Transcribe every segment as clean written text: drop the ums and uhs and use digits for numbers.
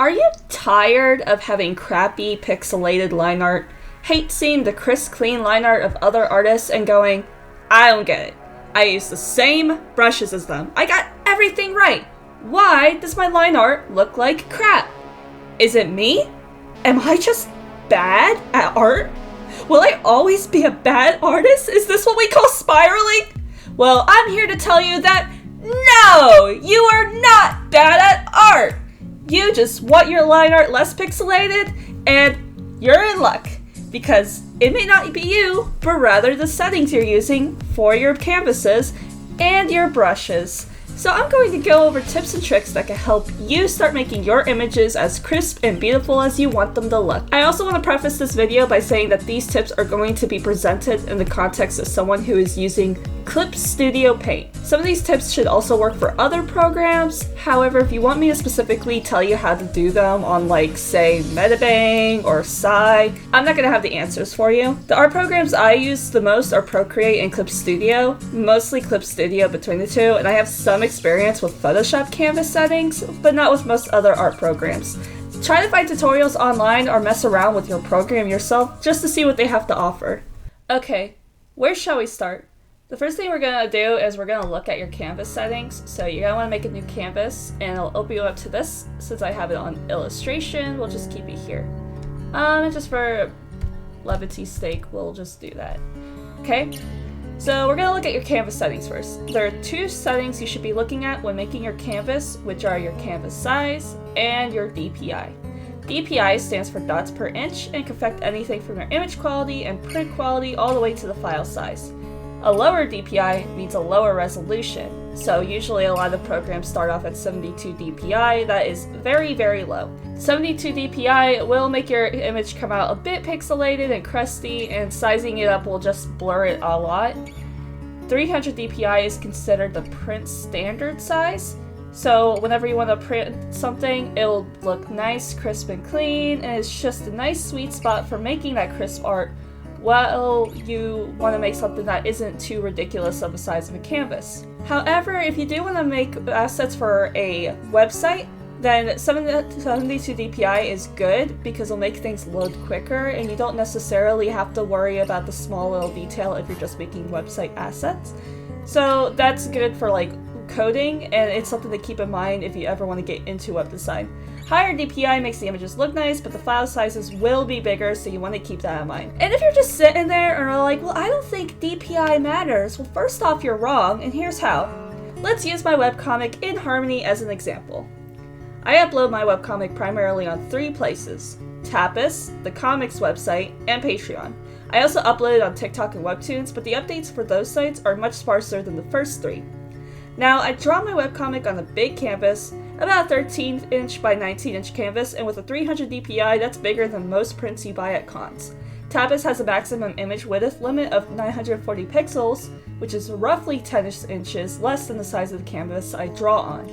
Are you tired of having crappy pixelated line art, hate seeing the crisp clean line art of other artists and going, I don't get it. I use the same brushes as them. I got everything right. Why does my line art look like crap? Is it me? Am I just bad at art? Will I always be a bad artist? Is this what we call spiraling? Well, I'm here to tell you that no, you are not bad at art. You just want your line art less pixelated, and you're in luck, because it may not be you, but rather the settings you're using for your canvases and your brushes. So I'm going to go over tips and tricks that can help you start making your images as crisp and beautiful as you want them to look. I also want to preface this video by saying that these tips are going to be presented in the context of someone who is using Clip Studio Paint. Some of these tips should also work for other programs. However, if you want me to specifically tell you how to do them on, like, say, Metabang or Psy, I'm not going to have the answers for you. The art programs I use the most are Procreate and Clip Studio, mostly Clip Studio between the two, and I have some experience with Photoshop canvas settings, but not with most other art programs. Try to find tutorials online or mess around with your program yourself just to see what they have to offer. Okay, where shall we start? The first thing we're going to do is we're going to look at your canvas settings. So you're going to want to make a new canvas, and it'll open you up to this. Since I have it on illustration, we'll just keep it here. And just for levity's sake, we'll just do that. Okay? So we're going to look at your canvas settings first. There are two settings you should be looking at when making your canvas, which are your canvas size and your DPI. DPI stands for dots per inch and can affect anything from your image quality and print quality all the way to the file size. A lower DPI means a lower resolution. So usually a lot of programs start off at 72 DPI. That is very, very low. 72 DPI will make your image come out a bit pixelated and crusty, and sizing it up will just blur it a lot. 300 DPI is considered the print standard size. So whenever you want to print something, it'll look nice, crisp, and clean, and it's just a nice sweet spot for making that crisp art while you want to make something that isn't too ridiculous of a size of a canvas. However, if you do want to make assets for a website, then 72 DPI is good because it'll make things load quicker, and you don't necessarily have to worry about the small little detail if you're just making website assets. So that's good for like coding, and it's something to keep in mind if you ever want to get into web design. Higher DPI makes the images look nice, but the file sizes will be bigger, so you want to keep that in mind. And if you're just sitting there and are like, well, I don't think DPI matters, well, first off, you're wrong, and here's how. Let's use my webcomic InHarmony as an example. I upload my webcomic primarily on 3 places: Tapas, the comics website, and Patreon. I also upload it on TikTok and Webtoons, but the updates for those sites are much sparser than the first 3. Now, I draw my webcomic on a big canvas, about a 13-inch by 19-inch canvas, and with a 300 DPI, that's bigger than most prints you buy at cons. Tapas has a maximum image width limit of 940 pixels, which is roughly 10 inches less than the size of the canvas I draw on.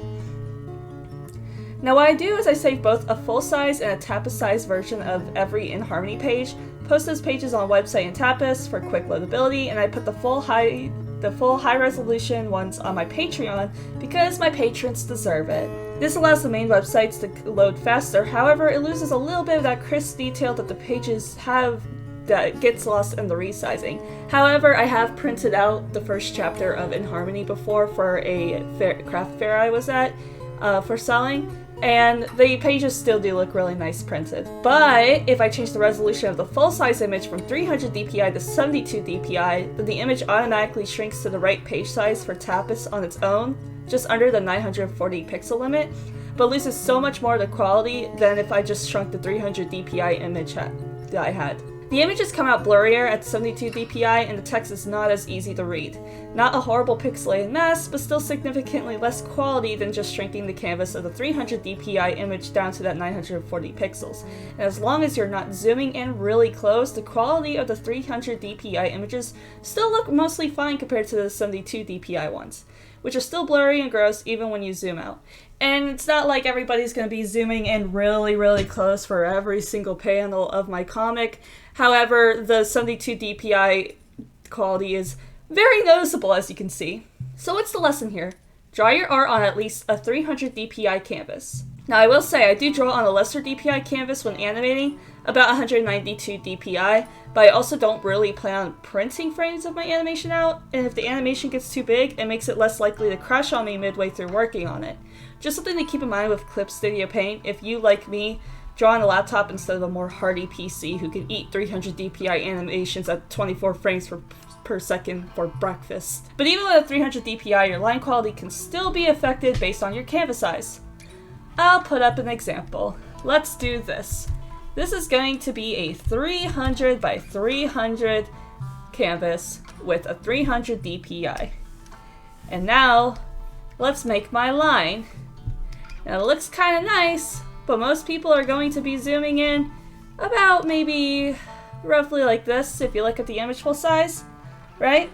Now what I do is I save both a full-size and a Tapas-size version of every InHarmony page, post those pages on website and Tapas for quick loadability, and I put the full high-resolution ones on my Patreon because my patrons deserve it. This allows the main websites to load faster, however, it loses a little bit of that crisp detail that the pages have that gets lost in the resizing. However, I have printed out the first chapter of InHarmony before for a craft fair I was at for selling, and the pages still do look really nice printed. But if I change the resolution of the full-size image from 300 DPI to 72 DPI, then the image automatically shrinks to the right page size for Tapas on its own, just under the 940 pixel limit, but loses so much more of the quality than if I just shrunk the 300 DPI image that I had. The images come out blurrier at 72 DPI, and the text is not as easy to read. Not a horrible pixelated mess, but still significantly less quality than just shrinking the canvas of the 300 DPI image down to that 940 pixels. And as long as you're not zooming in really close, the quality of the 300 DPI images still look mostly fine compared to the 72 DPI ones, which are still blurry and gross even when you zoom out. And it's not like everybody's going to be zooming in really, really close for every single panel of my comic. However, the 72 DPI quality is very noticeable, as you can see. So what's the lesson here? Draw your art on at least a 300 DPI canvas. Now I will say I do draw on a lesser DPI canvas when animating, about 192 DPI, but I also don't really plan on printing frames of my animation out, and if the animation gets too big, it makes it less likely to crash on me midway through working on it. Just something to keep in mind with Clip Studio Paint, if you, like me, draw on a laptop instead of a more hardy PC who can eat 300 DPI animations at 24 frames per second for breakfast. But even with a 300 DPI, your line quality can still be affected based on your canvas size. I'll put up an example. Let's do this. This is going to be a 300 by 300 canvas with a 300 DPI. And now, let's make my line. Now it looks kind of nice, but most people are going to be zooming in about maybe roughly like this if you look at the image full size, right?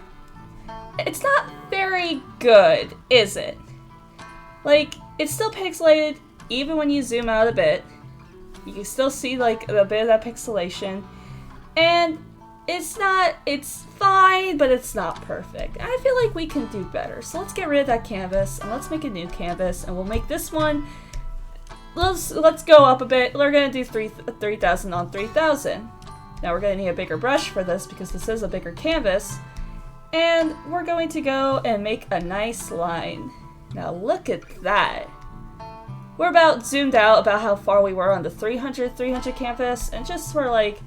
It's not very good, is it? Like, it's still pixelated even when you zoom out a bit. You can still see like a bit of that pixelation, and it's fine, but it's not perfect. And I feel like we can do better. So let's get rid of that canvas and let's make a new canvas, and we'll make this one, let's go up a bit. We're gonna do 3000 on 3000. Now we're gonna need a bigger brush for this because this is a bigger canvas, and we're going to go and make a nice line. Now look at that. We're about zoomed out about how far we were on the 300 canvas, and just for like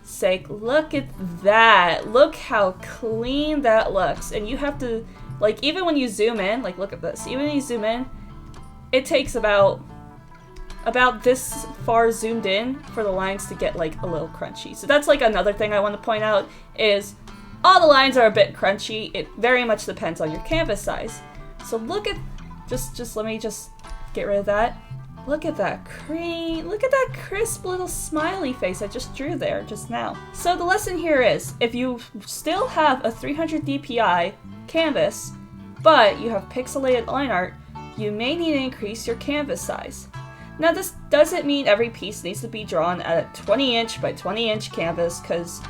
sake, look at that. Look how clean that looks. And you have to, like, even when you zoom in, like look at this, even when you zoom in, it takes about this far zoomed in for the lines to get like a little crunchy. So that's like another thing I want to point out is all the lines are a bit crunchy. It very much depends on your canvas size. So look at, just let me just get rid of that. Look at that cream, look at that crisp little smiley face I just drew there just now. So the lesson here is, if you still have a 300 DPI canvas, but you have pixelated line art, you may need to increase your canvas size. Now this doesn't mean every piece needs to be drawn at a 20 inch by 20 inch canvas, because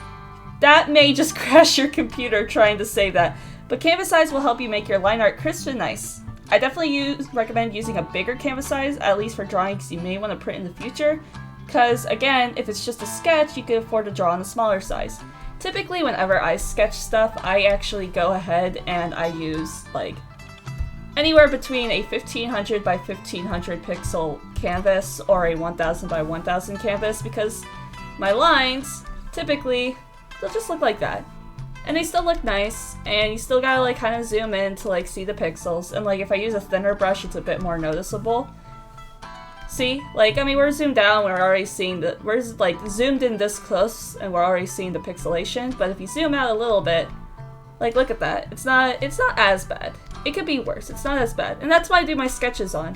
that may just crash your computer trying to save that. But canvas size will help you make your line art crisp and nice. I definitely recommend using a bigger canvas size, at least for drawings you may want to print in the future, because again, if it's just a sketch, you can afford to draw on a smaller size. Typically, whenever I sketch stuff, I actually go ahead and I use like anywhere between a 1500 by 1500 pixel canvas or a 1000 by 1000 canvas, because my lines, typically, they'll just look like that. And they still look nice, and you still gotta like kind of zoom in to like see the pixels, and like if I use a thinner brush, it's a bit more noticeable. See, like, I mean, we're zoomed down, we're already seeing we're like zoomed in this close, and we're already seeing the pixelation, but if you zoom out a little bit, like look at that, it's not as bad. It could be worse, it's not as bad, and that's why I do my sketches on.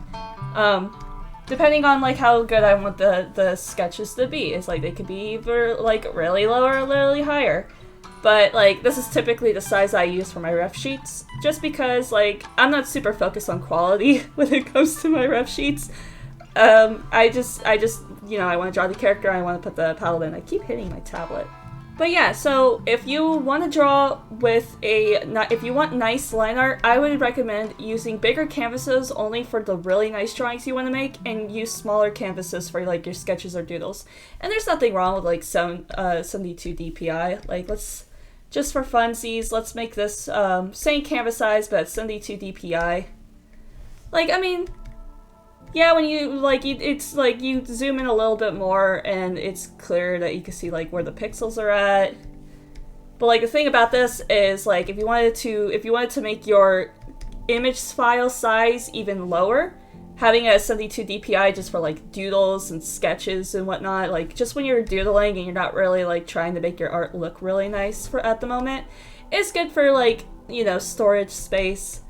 Depending on like how good I want the sketches to be, it's like they could be either like really low or really higher. But like this is typically the size I use for my ref sheets, just because like I'm not super focused on quality when it comes to my ref sheets. I just you know, I want to draw the character, I want to put the palette in. I keep hitting my tablet. But yeah, so if you want to draw with if you want nice line art, I would recommend using bigger canvases only for the really nice drawings you want to make, and use smaller canvases for like your sketches or doodles. And there's nothing wrong with like 72 DPI. Like just for funsies, let's make this same canvas size but 72 DPI. Like, I mean, yeah, when you like, it's like you zoom in a little bit more and it's clear that you can see like where the pixels are at. But like the thing about this is like if you wanted to make your image file size even lower, having a 72 DPI just for like doodles and sketches and whatnot, like just when you're doodling and you're not really like trying to make your art look really nice at the moment, it's good for like, you know, storage space.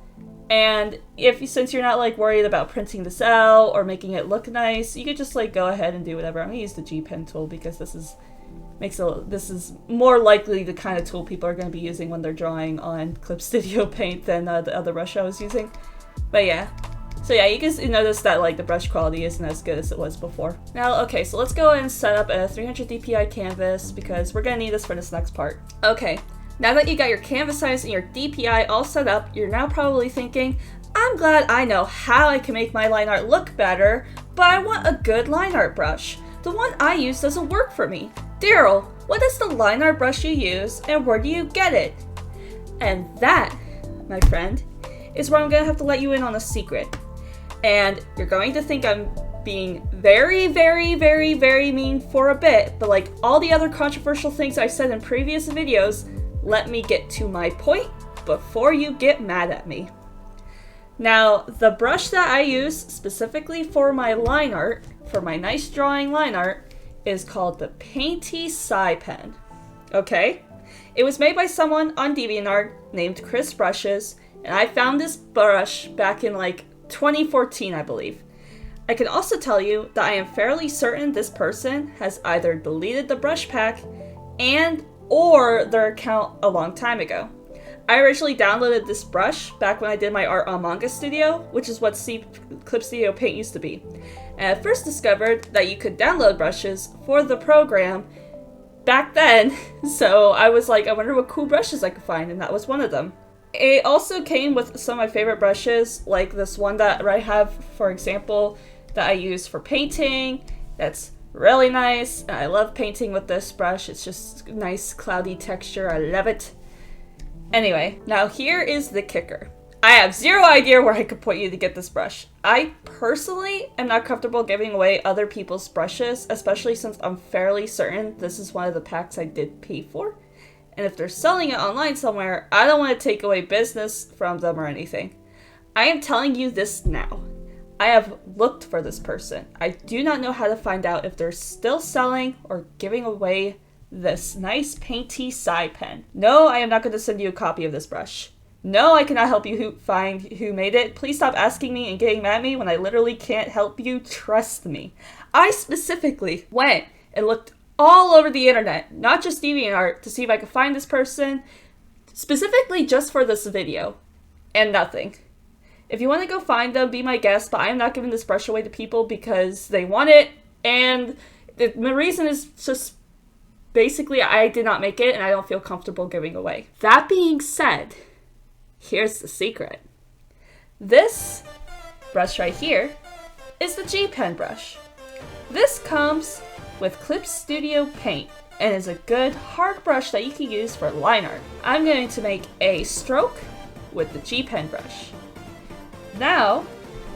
And since you're not like worried about printing this out or making it look nice, you could just like go ahead and do whatever. I'm gonna use the G Pen tool because this is more likely the kind of tool people are gonna be using when they're drawing on Clip Studio Paint than the other brush I was using. But yeah. So yeah, you can notice that like the brush quality isn't as good as it was before. Now, okay, so let's go and set up a 300 DPI canvas because we're gonna need this for this next part. Okay, now that you got your canvas size and your DPI all set up, you're now probably thinking, I'm glad I know how I can make my line art look better, but I want a good line art brush. The one I use doesn't work for me. Daryl, what is the line art brush you use and where do you get it? And that, my friend, is where I'm gonna have to let you in on a secret. And you're going to think I'm being very, very, very, very mean for a bit, but like all the other controversial things I've said in previous videos, let me get to my point before you get mad at me. Now, the brush that I use specifically for my line art, for my nice drawing line art, is called the Painty Sai Pen. Okay? It was made by someone on DeviantArt named Chris Brushes, and I found this brush back in like 2014, I believe. I can also tell you that I am fairly certain this person has either deleted the brush pack and or their account a long time ago. I originally downloaded this brush back when I did my art on Manga Studio, which is what Clip Studio Paint used to be. And I first discovered that you could download brushes for the program back then, so I was like, I wonder what cool brushes I could find, and that was one of them. It also came with some of my favorite brushes, like this one that I have, for example, that I use for painting. That's really nice, and I love painting with this brush. It's just nice cloudy texture, I love it. Anyway, now here is the kicker. I have zero idea where I could point you to get this brush. I personally am not comfortable giving away other people's brushes, especially since I'm fairly certain this is one of the packs I did pay for. And if they're selling it online somewhere, I don't want to take away business from them or anything. I am telling you this now. I have looked for this person. I do not know how to find out if they're still selling or giving away this nice Painty Sai pen. No, I am not going to send you a copy of this brush. No, I cannot help you find who made it. Please stop asking me and getting mad at me when I literally can't help you. Trust me. I specifically went and looked all over the internet, not just DeviantArt, to see if I could find this person specifically just for this video, and nothing. If you want to go find them, be my guest, but I am not giving this brush away to people because they want it, and the reason is just basically I did not make it and I don't feel comfortable giving away. That being said, here's the secret. This brush right here is the G Pen brush. This comes with Clip Studio Paint and is a good hard brush that you can use for line art. I'm going to make a stroke with the G Pen brush. Now,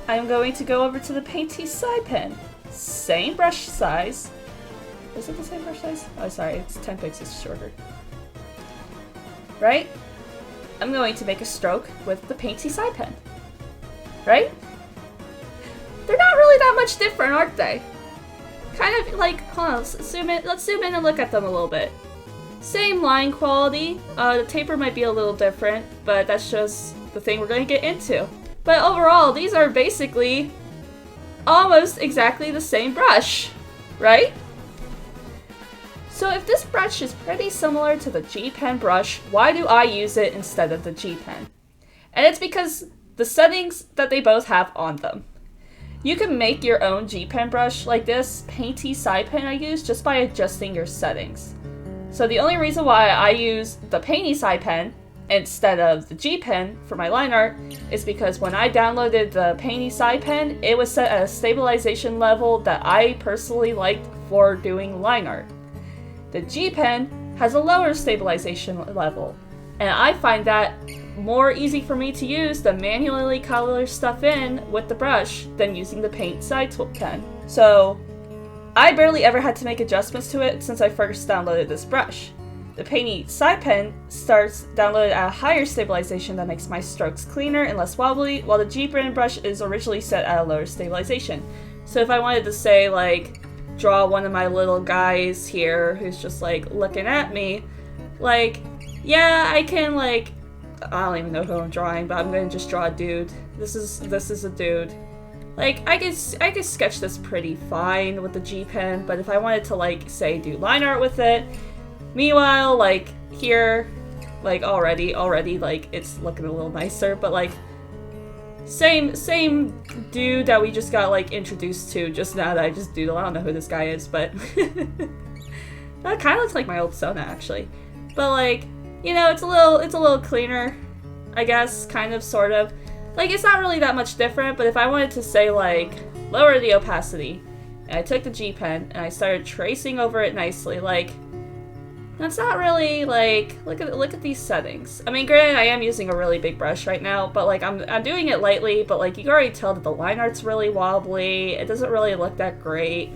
I'm going to go over to the Painty Sai Pen. Same brush size. Is it the same brush size? Oh, sorry, it's 10 pixels shorter. Right? I'm going to make a stroke with the Painty Sai Pen. Right? They're not really that much different, aren't they? Kind of like, hold on, let's zoom in and look at them a little bit. Same line quality. The taper might be a little different, but that's just the thing we're going to get into. But overall, these are basically almost exactly the same brush, right? So if this brush is pretty similar to the G Pen brush, why do I use it instead of the G Pen? And it's because the settings that they both have on them. You can make your own G Pen brush like this Painty Sai Pen I use just by adjusting your settings. So the only reason why I use the Painty Sai Pen instead of the G Pen for my line art is because when I downloaded the Painty Sai Pen, it was set at a stabilization level that I personally liked for doing line art. The G Pen has a lower stabilization level, and I find that more easy for me to use than manually color stuff in with the brush than using the Painty Sai Pen. So I barely ever had to make adjustments to it since I first downloaded this brush. The Painty Sai Pen starts downloaded at a higher stabilization that makes my strokes cleaner and less wobbly, while the G Pen brush is originally set at a lower stabilization. So if I wanted to say, like, draw one of my little guys here who's just, like, looking at me, like, yeah, I can, like, I don't even know who I'm drawing, but I'm gonna just draw a dude. This is a dude. Like, I could sketch this pretty fine with the G Pen, but if I wanted to, like, say, do line art with it, meanwhile, like, here, like, already, like, it's looking a little nicer, but, like, same dude that we just got, like, introduced to just now that I just doodle. I don't know who this guy is, but that kind of looks like my old Sona, actually. But, like, you know, it's a little cleaner, I guess, kind of, sort of. Like, it's not really that much different, but if I wanted to say, like, lower the opacity, and I took the G pen and I started tracing over it nicely, like, that's not really, like, look at these settings. I mean, granted, I am using a really big brush right now, but, like, I'm doing it lightly, but, like, you can already tell that the line art's really wobbly. It doesn't really look that great.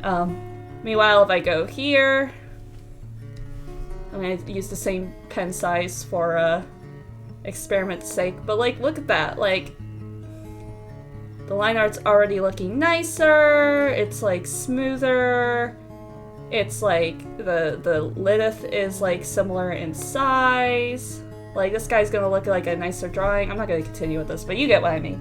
Meanwhile, if I go here, I'm gonna use the same pen size for, experiment's sake, but, like, look at that, like, the line art's already looking nicer, it's, like, smoother, it's, like, the lidith is, like, similar in size, like, this guy's gonna look like a nicer drawing. I'm not gonna continue with this, but you get what I mean.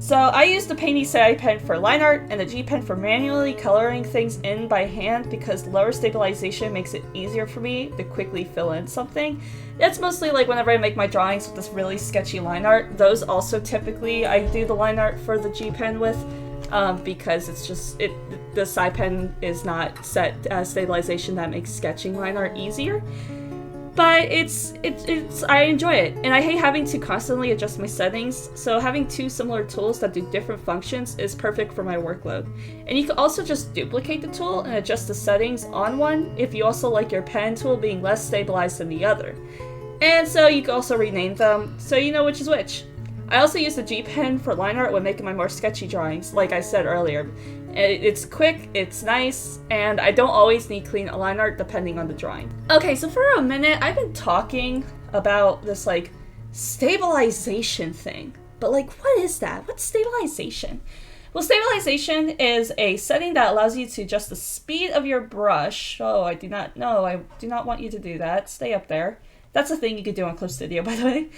So I use the Painty Side pen for line art and the G pen for manually coloring things in by hand because lower stabilization makes it easier for me to quickly fill in something. It's mostly like whenever I make my drawings with this really sketchy line art. Those also typically I do the line art for the G pen with because it's just, the side pen is not set as stabilization that makes sketching line art easier. But it's I enjoy it, and I hate having to constantly adjust my settings, so having two similar tools that do different functions is perfect for my workload. And you can also just duplicate the tool and adjust the settings on one if you also like your pen tool being less stabilized than the other. And so you can also rename them, so you know which is which. I also use the G pen for line art when making my more sketchy drawings, like I said earlier. It's quick, it's nice, and I don't always need clean line art depending on the drawing. Okay, so for a minute, I've been talking about this, like, stabilization thing. But, like, what is that? What's stabilization? Well, stabilization is a setting that allows you to adjust the speed of your brush. Oh, I do not want you to do that. Stay up there. That's a thing you could do on Clip Studio, by the way.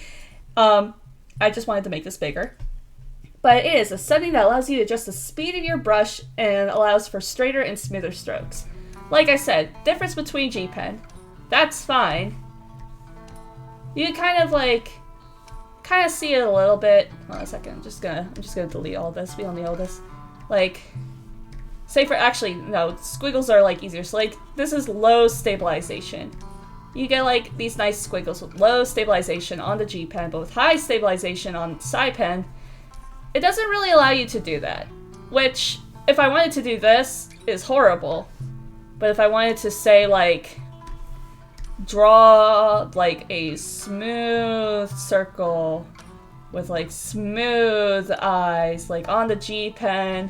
I just wanted to make this bigger. But it is a setting that allows you to adjust the speed of your brush and allows for straighter and smoother strokes. Like I said, difference between G pen, that's fine. You kind of see it a little bit. Hold on a second, I'm just gonna delete all this. We don't need all this. Like, say for, actually, no, squiggles are like easier. So like, this is low stabilization. You get like these nice squiggles with low stabilization on the G pen, but with high stabilization on the side pen. It doesn't really allow you to do that, which, if I wanted to do this, is horrible. But if I wanted to say, like, draw, like, a smooth circle with, like, smooth eyes, like, on the G pen,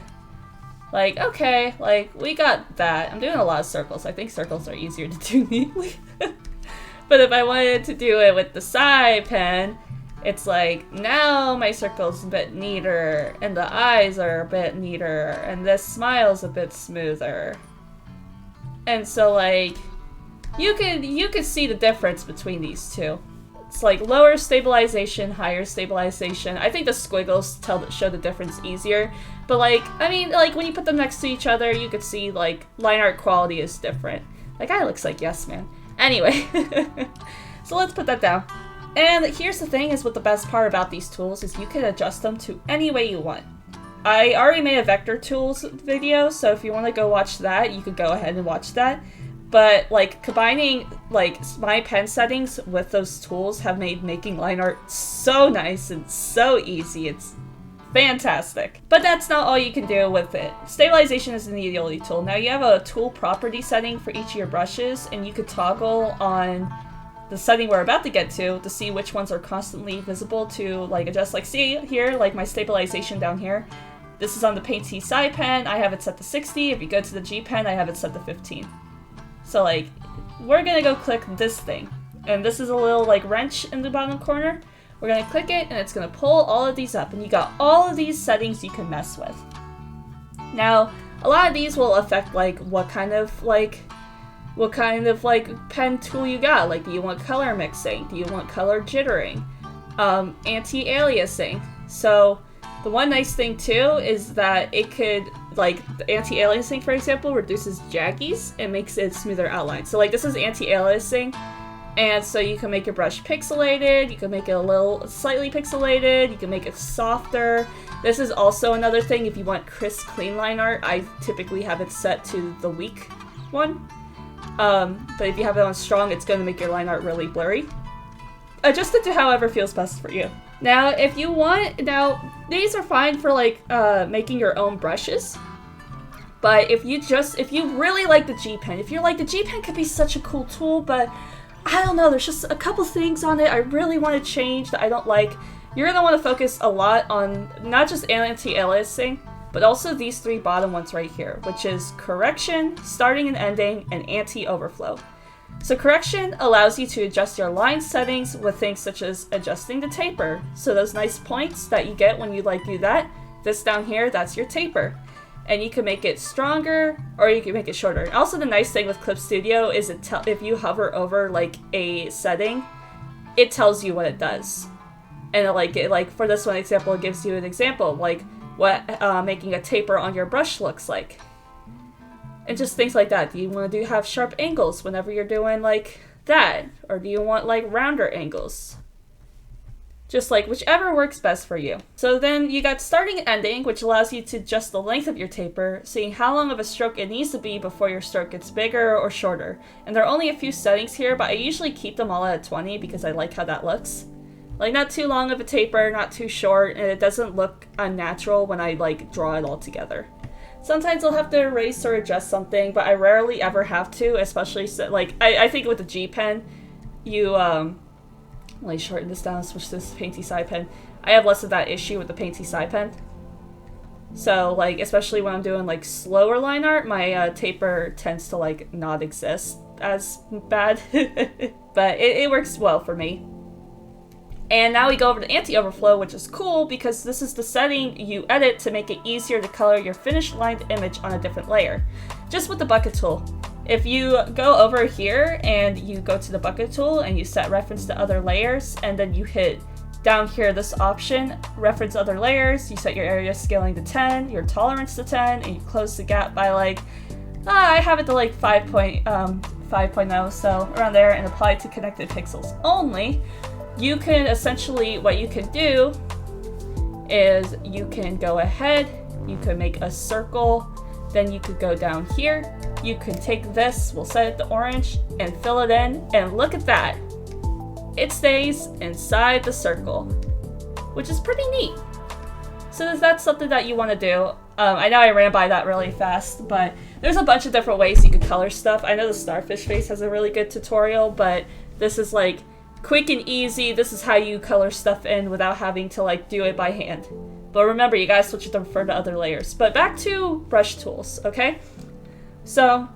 like, okay, like, we got that. I'm doing a lot of circles. I think circles are easier to do neatly. But if I wanted to do it with the side pen, it's like, now my circle's a bit neater, and the eyes are a bit neater, and this smile's a bit smoother. And so, like, you could see the difference between these two. It's like lower stabilization, higher stabilization. I think the squiggles show the difference easier. But, like, I mean, like, when you put them next to each other, you could see, like, line art quality is different. Like, guy looks like Yes Man. Anyway, so let's put that down. And here's the thing is what the best part about these tools is you can adjust them to any way you want. I already made a vector tools video, so if you want to go watch that, you could go ahead and watch that. But like combining like my pen settings with those tools have made making line art so nice and so easy. It's fantastic. But that's not all you can do with it. Stabilization isn't the only tool. Now you have a tool property setting for each of your brushes, and you could toggle on the setting we're about to get to see which ones are constantly visible to like adjust. Like see here, like my stabilization down here. This is on the Painty Side pen, I have it set to 60. If you go to the G pen, I have it set to 15. So like, we're gonna go click this thing. And this is a little like wrench in the bottom corner. We're gonna click it and it's gonna pull all of these up and you got all of these settings you can mess with. Now, a lot of these will affect like what kind of pen tool you got. Like, do you want color mixing? Do you want color jittering? Anti-aliasing. So the one nice thing too is that it could, like, the anti-aliasing, for example, reduces jaggies and makes it smoother outline. So like this is anti-aliasing, and so you can make your brush pixelated, you can make it a little slightly pixelated, you can make it softer. This is also another thing if you want crisp, clean line art. I typically have it set to the weak one. But if you have it on strong, it's going to make your line art really blurry. Adjust it to however feels best for you. Now, if you want, now these are fine for like making your own brushes. But if you really like the G pen, if you're like, the G pen could be such a cool tool, but I don't know, there's just a couple things on it I really want to change that I don't like. You're gonna want to focus a lot on not just anti-aliasing, but also these three bottom ones right here, which is correction, starting and ending, and anti-overflow. So correction allows you to adjust your line settings with things such as adjusting the taper. So those nice points that you get when you like do that, this down here, that's your taper. And you can make it stronger or you can make it shorter. And also the nice thing with Clip Studio is if you hover over like a setting, it tells you what it does. And like for this one example, it gives you an example like what making a taper on your brush looks like. And just things like that. Do you want to have sharp angles whenever you're doing like that? Or do you want like rounder angles? Just like whichever works best for you. So then you got starting and ending, which allows you to adjust the length of your taper, seeing how long of a stroke it needs to be before your stroke gets bigger or shorter. And there are only a few settings here, but I usually keep them all at 20 because I like how that looks. Like not too long of a taper, not too short, and it doesn't look unnatural when I like draw it all together. Sometimes I'll have to erase or adjust something, but I rarely ever have to, especially like I think with the G pen, you let me shorten this down, switch this painty side pen. I have less of that issue with the painty side pen. So like especially when I'm doing like slower line art, my taper tends to like not exist as bad, but it works well for me. And now we go over to anti-overflow, which is cool because this is the setting you edit to make it easier to color your finished lined image on a different layer. Just with the bucket tool. If you go over here and you go to the bucket tool and you set reference to other layers, and then you hit down here this option, reference other layers, you set your area scaling to 10, your tolerance to 10, and you close the gap by like, I have it to like 5.0, so around there, and apply it to connected pixels only. You can essentially, what you can do is you can go ahead, you can make a circle, then you could go down here, you can take this, we'll set it to orange, and fill it in, and look at that. It stays inside the circle, which is pretty neat. So if that's something that you want to do, I know I ran by that really fast, but there's a bunch of different ways you could color stuff. I know the starfish face has a really good tutorial, but this is like quick and easy. This is how you color stuff in without having to like do it by hand. But remember, you guys switch to refer to other layers. But back to brush tools, okay? So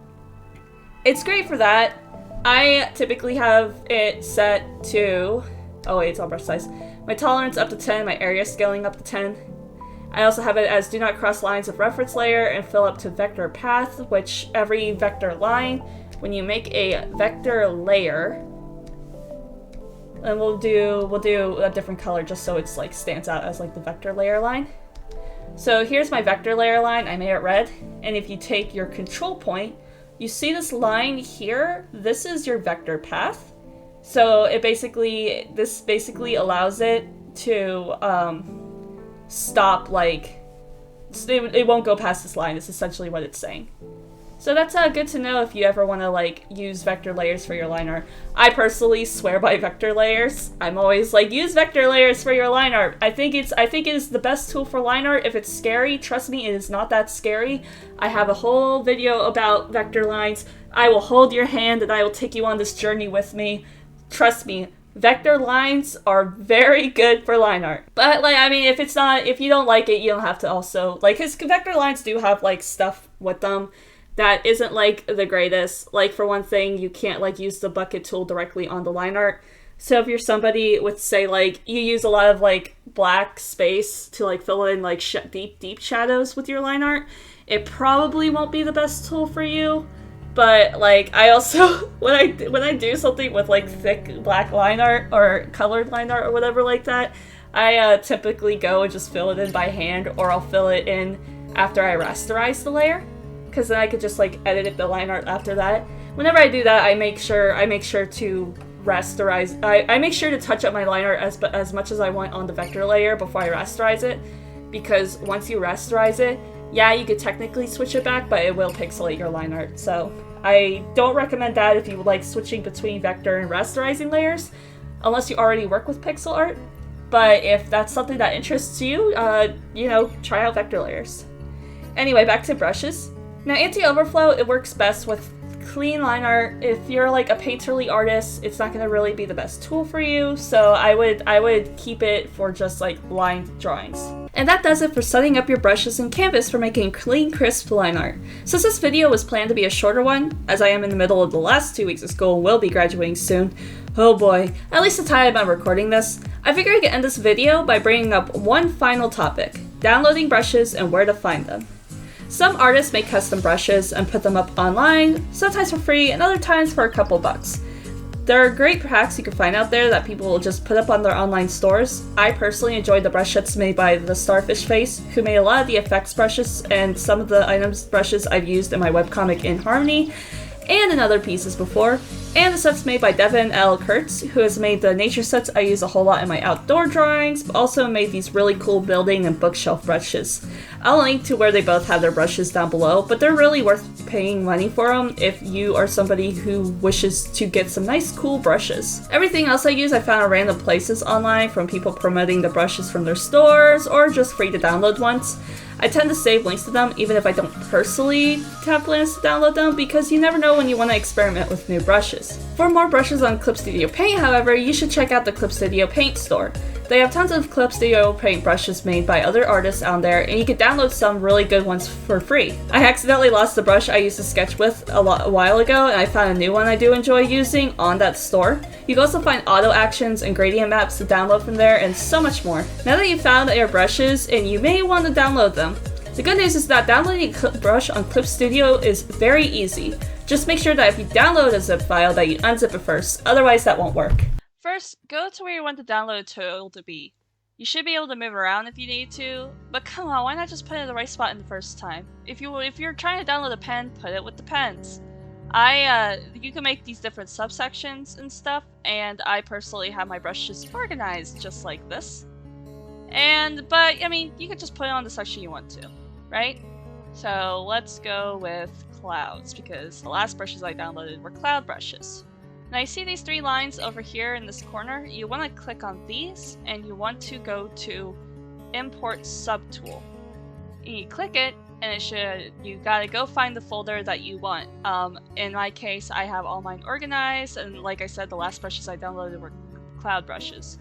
it's great for that. I typically have it set to, oh wait, it's all brush size. My tolerance up to 10, my area scaling up to 10. I also have it as do not cross lines of reference layer and fill up to vector path, which every vector line, when you make a vector layer, and we'll do a different color just so it's like stands out as like the vector layer line. So here's my vector layer line, I made it red, and if you take your control point, you see this line here, this is your vector path. So this basically allows it to stop, like, it won't go past this line, is essentially what it's saying. So that's good to know if you ever want to like use vector layers for your line art. I personally swear by vector layers. I'm always like, use vector layers for your line art. I think it is the best tool for line art. If it's scary, trust me, it is not that scary. I have a whole video about vector lines. I will hold your hand and I will take you on this journey with me. Trust me, vector lines are very good for line art. But like, I mean, if you don't like it, you don't have to also like, his vector lines do have like stuff with them that isn't like the greatest. Like for one thing, you can't like use the bucket tool directly on the line art. So if you're somebody with say like you use a lot of like black space to like fill in like deep shadows with your line art, it probably won't be the best tool for you. But like I also when I do something with like thick black line art or colored line art or whatever like that, I typically go and just fill it in by hand, or I'll fill it in after I rasterize the layer, because then I could just like edit the line art after that. Whenever I do that, I make sure to rasterize. I make sure to touch up my line art as much as I want on the vector layer before I rasterize it, because once you rasterize it, yeah, you could technically switch it back, but it will pixelate your line art. So I don't recommend that if you like switching between vector and rasterizing layers, unless you already work with pixel art. but if that's something that interests you, you know, try out vector layers. Anyway, back to brushes. Now, anti-overflow, it works best with clean line art. If you're like a painterly artist, it's not gonna really be the best tool for you, so I would keep it for just like line drawings. And that does it for setting up your brushes in Canvas for making clean, crisp line art. Since this video was planned to be a shorter one, as I am in the middle of the last 2 weeks of school and will be graduating soon, oh boy, at least the time I'm recording this, I figured I could end this video by bringing up one final topic: downloading brushes and where to find them. Some artists make custom brushes and put them up online, sometimes for free and other times for a couple bucks. There are great packs you can find out there that people will just put up on their online stores. I personally enjoyed the brush sets made by the Starfish Face, who made a lot of the effects brushes and some of the items brushes I've used in my webcomic InHarmony and in other pieces before, and the sets made by Devin L. Kurtz, who has made the nature sets I use a whole lot in my outdoor drawings, but also made these really cool building and bookshelf brushes. I'll link to where they both have their brushes down below, but they're really worth paying money for them if you are somebody who wishes to get some nice cool brushes. Everything else I use I found at random places online, from people promoting the brushes from their stores or just free to download ones. I tend to save links to them even if I don't personally have plans to download them, because you never know when you want to experiment with new brushes. For more brushes on Clip Studio Paint, however, you should check out the Clip Studio Paint store. They have tons of Clip Studio Paint brushes made by other artists out there, and you can download some really good ones for free. I accidentally lost the brush I used to sketch with a while ago, and I found a new one I do enjoy using on that store. You can also find auto actions and gradient maps to download from there, and so much more. Now that you've found your brushes, and you may want to download them, the good news is that downloading a brush on Clip Studio is very easy. Just make sure that if you download a zip file that you unzip it first, otherwise that won't work. First, go to where you want the download tool to be. You should be able to move around if you need to, but come on, why not just put it in the right spot in the first time? If you're trying to download a pen, put it with the pens. You can make these different subsections and stuff, and I personally have my brushes organized just like this. But I mean, you could just put it on the section you want to, right? So let's go with clouds, because the last brushes I downloaded were cloud brushes. Now you see these three lines over here in this corner? You want to click on these, and you want to go to Import Subtool. And you click it, and you gotta go find the folder that you want. In my case, I have all mine organized, and like I said, the last brushes I downloaded were cloud brushes.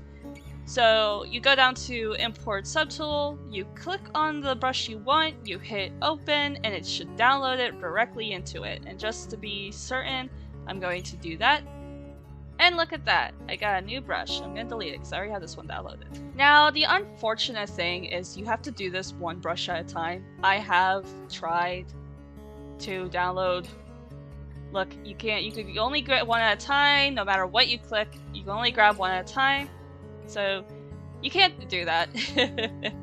So you go down to Import Subtool, you click on the brush you want, you hit Open, and it should download it directly into it. And just to be certain, I'm going to do that. And look at that, I got a new brush. I'm gonna delete it because I already have this one downloaded. Now, the unfortunate thing is you have to do this one brush at a time. I have tried to download. Look, you can only grab one at a time. No matter what you click, you can only grab one at a time. So you can't do that. And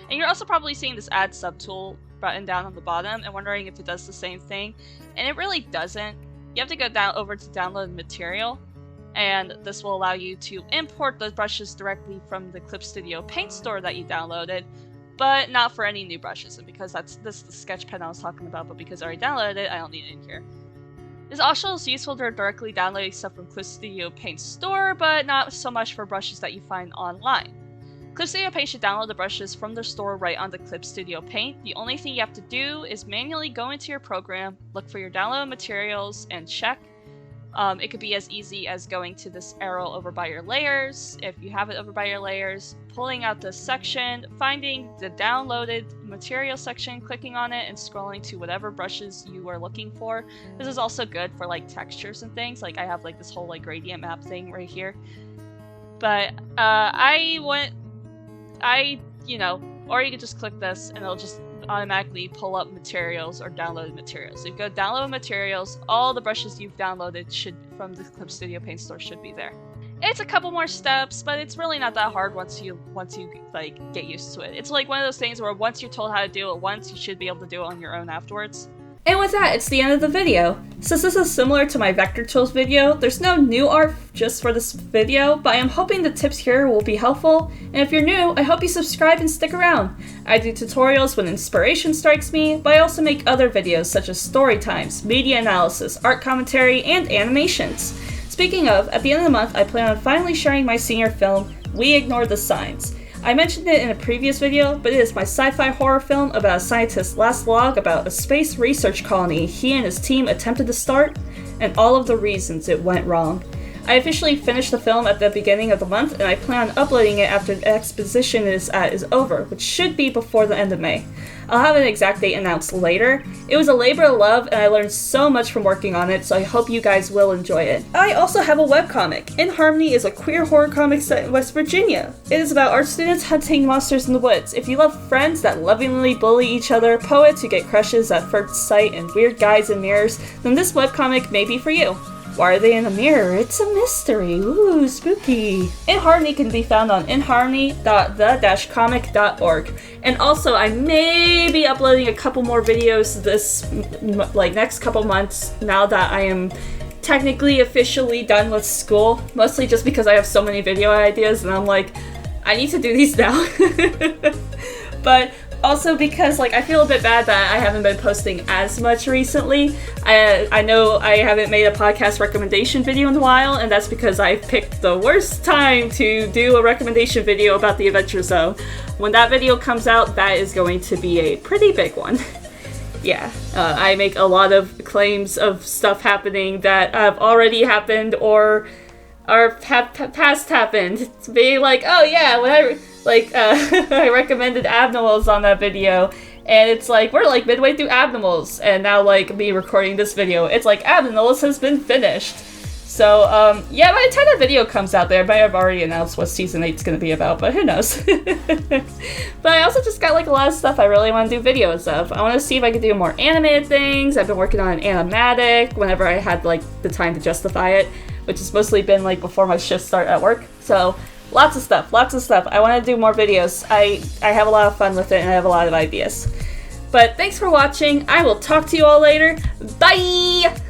you're also probably seeing this Add Subtool button down on the bottom and wondering if it does the same thing. And it really doesn't. You have to go over to Download Material, and this will allow you to import those brushes directly from the Clip Studio Paint store that you downloaded, but not for any new brushes. And because this is the sketch pen I was talking about, but because I already downloaded it, I don't need it in here. This also is useful for directly downloading stuff from Clip Studio Paint store, but not so much for brushes that you find online. Clip Studio Paint should download the brushes from their store right onto Clip Studio Paint. The only thing you have to do is manually go into your program, look for your download materials, and check. It could be as easy as going to this arrow over by your layers, if you have it over by your layers, pulling out this section, finding the downloaded material section, clicking on it, and scrolling to whatever brushes you are looking for. This is also good for like textures and things. Like I have like this whole like gradient map thing right here. But or you can just click this and it'll just automatically pull up materials or downloaded materials. So you go download materials, all the brushes you've downloaded from the Clip Studio Paint store should be there. It's a couple more steps, but it's really not that hard once you like get used to it. It's like one of those things where once you're told how to do it once, you should be able to do it on your own afterwards. And with that, it's the end of the video. Since this is similar to my vector tools video, there's no new art just for this video, but I am hoping the tips here will be helpful, and if you're new, I hope you subscribe and stick around. I do tutorials when inspiration strikes me, but I also make other videos such as story times, media analysis, art commentary, and animations. Speaking of, at the end of the month, I plan on finally sharing my senior film, We Ignore the Signs. I mentioned it in a previous video, but it is my sci-fi horror film about a scientist's last log about a space research colony he and his team attempted to start, and all of the reasons it went wrong. I officially finished the film at the beginning of the month, and I plan on uploading it after the exposition is over, which should be before the end of May. I'll have an exact date announced later. It was a labor of love, and I learned so much from working on it, so I hope you guys will enjoy it. I also have a webcomic. InHarmony is a queer horror comic set in West Virginia. It is about art students hunting monsters in the woods. If you love friends that lovingly bully each other, poets who get crushes at first sight, and weird guys in mirrors, then this webcomic may be for you. Why are they in a mirror? It's a mystery. Ooh, spooky. InHarmony can be found on inharmony.the-comic.org. And also, I may be uploading a couple more videos this, next couple months now that I am technically officially done with school. Mostly just because I have so many video ideas and I'm like, I need to do these now. But also because I feel a bit bad that I haven't been posting as much recently. I know I haven't made a podcast recommendation video in a while, and that's because I picked the worst time to do a recommendation video about the Adventure Zone. When that video comes out, that is going to be a pretty big one. Yeah, I make a lot of claims of stuff happening that have already happened or have past happened. To be like, oh yeah, when I recommended Abnormals on that video, and it's like, we're midway through Abnormals, and now me recording this video, it's like, Abnormals has been finished. So, yeah, by the time that video comes out there, I might have already announced what Season 8 is going to be about, but who knows. But I also just got a lot of stuff I really want to do videos of. I want to see if I can do more animated things. I've been working on an animatic whenever I had the time to justify it, which has mostly been before my shifts start at work. So lots of stuff. I want to do more videos. I have a lot of fun with it, and I have a lot of ideas. But thanks for watching. I will talk to you all later. Bye!